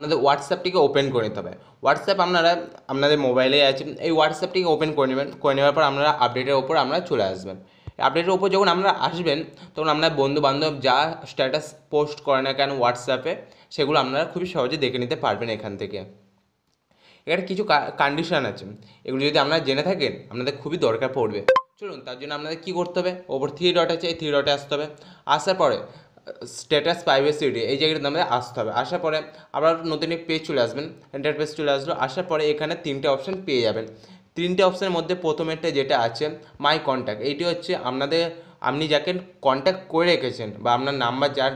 আপনাদের হোয়াটসঅ্যাপটিকে ওপেন করে নিতে হবে। হোয়াটসঅ্যাপ আপনারা আপনাদের মোবাইলে আছে, এই হোয়াটসঅ্যাপটিকে ওপেন করে নেবেন। করে নেওয়ার পর আপনারা আপডেটের ওপর আপনারা চলে আসবেন। আপডেটের ওপর যখন আপনারা আসবেন তখন আপনার বন্ধুবান্ধব যা স্ট্যাটাস পোস্ট করে না কেন হোয়াটসঅ্যাপে, সেগুলো আপনারা খুবই সহজে দেখে নিতে পারবেন এখান থেকে। এখানে কিছু কন্ডিশন আছে, এগুলো যদি আপনারা জেনে থাকেন আপনাদের খুবই দরকার পড়বে। চলুন, তার জন্য আপনাদের কী করতে হবে, ওপর থ্রি ডট আছে, এই থ্রি ডটে আসতে হবে। আসার পরে স্ট্যাটাস প্রাইভেসিটি এই জায়গাটাতে আমাদের আসতে হবে। আসার পরে আবার নতুন এক পেজ চলে আসবেন, ইন্টারফেস চলে আসলো। আসার পরে এখানে তিনটে অপশান পেয়ে যাবেন। তিনটে অপশানের মধ্যে প্রথমেরটা যেটা আছে মাই কন্ট্যাক্ট, এইটি হচ্ছে আপনাদের আপনি যাকে কন্ট্যাক্ট করে রেখেছেন বা আপনার নাম্বার যার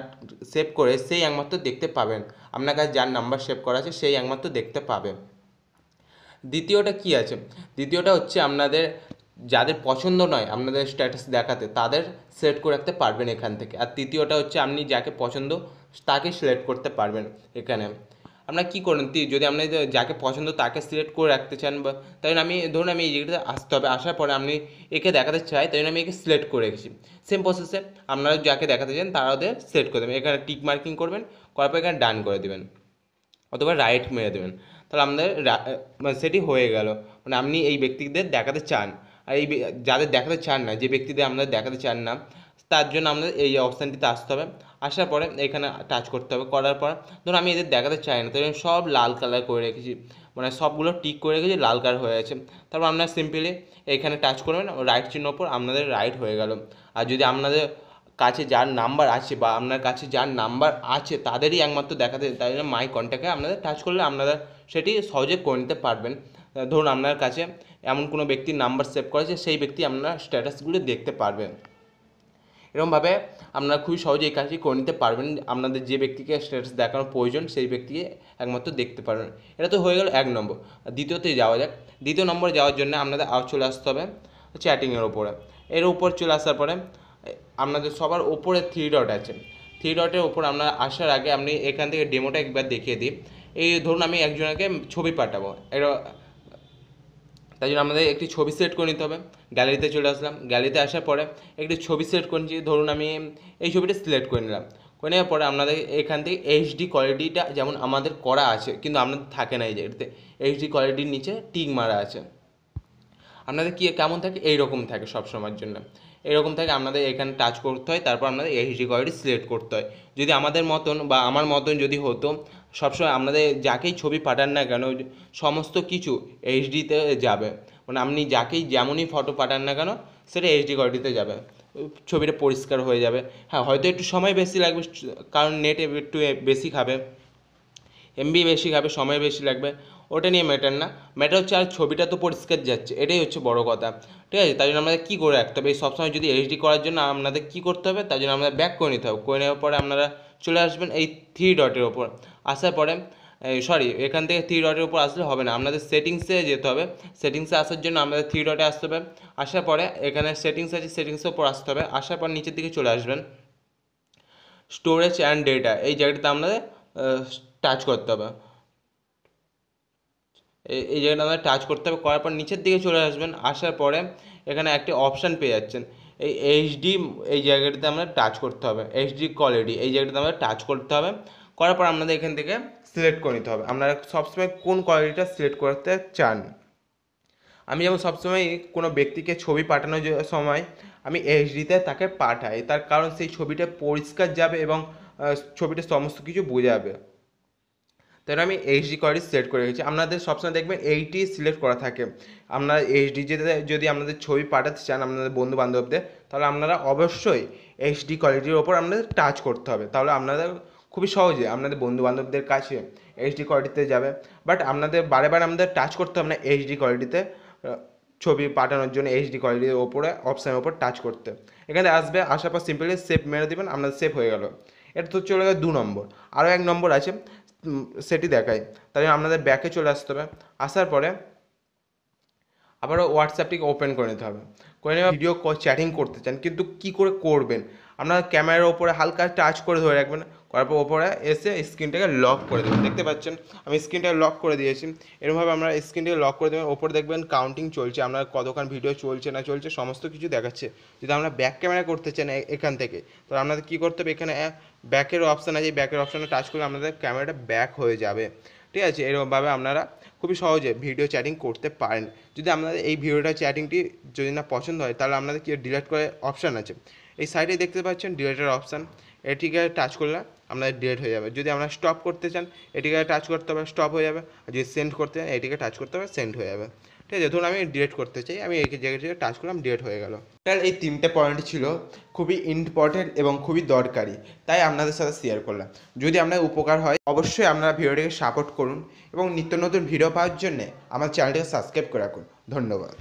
সেভ করে সেই একমাত্র দেখতে পাবেন। আপনার কাছে যার নাম্বার সেভ করা আছে সেই একমাত্র দেখতে পাবেন। দ্বিতীয়টা কি আছে, দ্বিতীয়টা হচ্ছে আপনাদের যাদের পছন্দ নয় আপনাদের স্ট্যাটাস দেখাতে তাদের সিলেক্ট করে রাখতে পারবেন এখান থেকে। আর তৃতীয়টা হচ্ছে আপনি যাকে পছন্দ তাকে সিলেক্ট করতে পারবেন এখানে। আপনারা কী করেন, যদি আপনি যাকে পছন্দ তাকে সিলেক্ট করে রাখতে চান, বা তাই জন্য আমি ধরুন আমি এই জায়গাটাতে আসতে হবে, আসার পরে আপনি একে দেখাতে চাই তাই জন্য আমি একে সিলেক্ট করে রেখেছি। সেম প্রসেসে আপনারা যাকে দেখাতে চান তারা ওদের সিলেক্ট করে দেবেন, এখানে টিক মার্কিং করবেন, করার পর এখানে ডান করে দেবেন অথবা রাইট মেরে দেবেন। তাহলে আমাদের মানে সেটি হয়ে গেল, মানে আপনি এই ব্যক্তিদের দেখাতে চান। আর এই যাদের দেখাতে চান না, যে ব্যক্তিদের আপনাদের দেখাতে চান না, তার জন্য আমাদের এই অপশানটিতে আসতে হবে। আসার পরে এখানে টাচ করতে হবে, করার পর ধরুন আমি এদের দেখাতে চাই না, তাই জন্য সব লাল কালার করে রেখেছি, মানে সবগুলো টিক করে রেখেছি, লাল কালার হয়ে আছে। তারপর আপনারা সিম্পলি এখানে টাচ করবেন, রাইট চিহ্ন ওপর আপনাদের রাইট হয়ে গেল। আর যদি আপনাদের কাছে যার নাম্বার আছে বা আপনার কাছে যার নাম্বার আছে তাদেরই একমাত্র দেখাতে, তাই জন্য মাই কন্ট্যাক্টে আপনাদের টাচ করলে আপনারা সেটি সহজে করে নিতে পারবেন। ধরুন আপনার কাছে এমন কোনো ব্যক্তির নাম্বার সেভ করেছে, সেই ব্যক্তি আপনার স্ট্যাটাসগুলো দেখতে পারবেন। এরকমভাবে আপনারা খুবই সহজে এই কাজটি করে নিতে পারবেন। আপনাদের যে ব্যক্তিকে স্ট্যাটাস দেখানোর প্রয়োজন সেই ব্যক্তিকে একমাত্র দেখতে পারবেন। এটা তো হয়ে গেল এক নম্বর। দ্বিতীয়তে যাওয়া যাক। দ্বিতীয় নম্বরে যাওয়ার জন্য আপনাদের আবার চলে আসতে হবে চ্যাটিংয়ের ওপরে। এর উপর চলে আসার পরে আপনাদের সবার ওপরে থ্রি ডট আছে, থ্রি ডটের ওপর আপনারা আসার আগে আপনি এখান থেকে ডেমোটা একবার দেখিয়ে দিই। এই ধরুন আমি একজনকে ছবি পাঠাবো, এটা তাই জন্য আমাদের একটি ছবি সিলেক্ট করে নিতে হবে। গ্যালারিতে চলে আসলাম, গ্যালারিতে আসার পরে একটি ছবি সিলেক্ট করেছি, ধরুন আমি এই ছবিটা সিলেক্ট করে নিলাম। করে নেওয়ার পরে আপনাদের এখান থেকে এইচডি কোয়ালিটিটা যেমন আমাদের করা আছে, কিন্তু আপনাদের থাকে না এই জায়গাতে, এইচডি কোয়ালিটির নিচে টিক মারা আছে। আপনাদের কি কেমন থাকে, এইরকম থাকে সব সময়ের জন্য, এরকম থাকে। আপনাদের এখানে টাচ করতে হয়, তারপর আপনাদের এইচডি কোয়ালিটি সিলেক্ট করতে হয়। যদি আমাদের মতন বা আমার মতন যদি হতো, সবসময় আপনাদের যাকেই ছবি পাঠান না কেন সমস্ত কিছু এইচডিতে যাবে, মানে আপনি যাকেই যেমনই ফটো পাঠান না কেন সেটা এইচডি কোয়ালিটিতে যাবে, ছবিটা পরিষ্কার হয়ে যাবে। হ্যাঁ, হয়তো একটু সময় বেশি লাগবে, কারণ নেট একটু বেশি খাবে, এমবি বেশি খাবে, সময় বেশি লাগবে, ওটা নিয়ে ম্যাটার না। ম্যাটার হচ্ছে আর ছবিটা তো পরিষ্কার যাচ্ছে, এটাই হচ্ছে বড় কথা। ঠিক আছে, তাই জন্য আমাদের কী করে রাখতে হবে, এই সবসময় যদি এইচডি করার জন্য আপনাদের কী করতে হবে, তার জন্য আমাদের ব্যাক করে নিতে হবে। করে নেওয়ার পরে আপনারা চলে আসবেন এই থ্রি ডটের ওপর। আসার পরে এখান থেকে থ্রি ডটের উপর আসলে হবে না, আপনাদের সেটিংসে যেতে হবে। সেটিংসে আসার জন্য আমাদের থ্রি ডটে আসতে হবে। আসার পরে এখানে সেটিংস আছে, সেটিংসের উপর আসতে হবে। আসার পর নিচের দিকে চলে আসবেন, স্টোরেজ অ্যান্ড ডেটা এই জায়গাটাতে আপনাদের টাচ করতে হবে। এই জায়গাটা আমাদের টাচ করতে হবে, করার পর নিচের দিকে চলে আসবেন। আসার পরে এখানে একটি অপশান পেয়ে যাচ্ছেন, এই এইচডি, এই জায়গাটাতে আমরা টাচ করতে হবে। এইচডি কোয়ালিটি এই জায়গাটাতে আমাদের টাচ করতে হবে। করার পর আপনাদের এখান থেকে সিলেক্ট করে নিতে হবে আপনারা সবসময় কোন কোয়ালিটিটা সিলেক্ট করতে চান। আমি যেমন সবসময় কোনো ব্যক্তিকে ছবি পাঠানোর সময় আমি এইচডিতে তাকে পাঠাই, তার কারণ সেই ছবিটা পরিষ্কার যাবে এবং ছবিটা সমস্ত কিছু বোঝাবে। তাই আমি এইচডি কোয়ালিটি সিলেক্ট করে রেখেছি। আপনাদের সবসময় দেখবেন এইটি সিলেক্ট করা থাকে। আপনারা এইচডি যদি আপনাদের ছবি পাঠাতে চান আপনাদের বন্ধু বান্ধবদের, তাহলে আপনারা অবশ্যই এইচডি কোয়ালিটির ওপর আপনাদের টাচ করতে হবে, তাহলে আপনাদের খুবই সহজে আপনাদের বন্ধু বান্ধবদের কাছে এইচডি কোয়ালিটিতে যাবে। বাট আপনাদের বারে বারে আমাদের টাচ করতে হবে না এইচডি কোয়ালিটিতে, ছবি পাঠানোর জন্য এইচডি কোয়ালিটির ওপরে অপশানের ওপর টাচ করতে। এখানে আসবে, আসার পর সিম্পলি সেভ মেরে দেবেন, আপনাদের সেভ হয়ে গেল। এটা তো চলে গেল 2 নম্বর। আরও 1 নম্বর আছে, সেটি দেখায়। তাই আপনাদের ব্যাকে চলে আসতে হবে। আসার পরে আবারও হোয়াটসঅ্যাপটিকে ওপেন করে নিতে হবে। করে নেওয়া ভিডিও চ্যাটিং করতে চান, কিন্তু কি করে করবেন, আপনার ক্যামেরার ওপরে হালকা টাচ করে ধরে রাখবেন, করার পর ওপরে এসে স্ক্রিনটাকে লক করে দেবেন। দেখতে পাচ্ছেন আমি স্ক্রিনটাকে লক করে দিয়েছি। এরকমভাবে আমরা স্ক্রিনটাকে লক করে দেবেন, ওপরে দেখবেন কাউন্টিং চলছে, আপনার কতক্ষণ ভিডিও চলছে না চলছে সমস্ত কিছু দেখাচ্ছে। যদি আমরা ব্যাক ক্যামেরা করতে চান এখান থেকে, তো আপনাদের কী করতে হবে, এখানে ব্যাকের অপশান আছে, ব্যাকের অপশানে টাচ করলে আপনাদের ক্যামেরাটা ব্যাক হয়ে যাবে। ঠিক আছে, এরকমভাবে আপনারা খুবই সহজে ভিডিও চ্যাটিং করতে পারেন। যদি আপনাদের এই ভিডিওটা চ্যাটিংটি যদি না পছন্দ হয়, তাহলে আপনাদের কি ডিলিট করে অপশান আছে, এই সাইডে দেখতে পাচ্ছেন ডিলিটের অপশান, এটিকে টাচ করলে আপনাদের ডিলিট হয়ে যাবে। যদি আমরা স্টপ করতে চান এটিকে টাচ করতে হবে, স্টপ হয়ে যাবে। আর যদি সেন্ড করতে চান এটিকে টাচ করতে হবে, সেন্ড হয়ে যাবে। ঠিক আছে, ধরুন আমি ডিলিট করতে চাই, আমি এই জায়গায় টাচ করলাম, ডিলিট হয়ে গেল। তাহলে এই 3টে পয়েন্ট ছিল খুবই ইম্পর্টেন্ট এবং খুবই দরকারি, তাই আপনাদের সাথে শেয়ার করলাম। যদি আপনার উপকার হয় অবশ্যই আপনারা ভিডিওটিকে সাপোর্ট করুন এবং নিত্য নতুন ভিডিও পাওয়ার জন্যে আমার চ্যানেলটিকে সাবস্ক্রাইব করে রাখুন। ধন্যবাদ।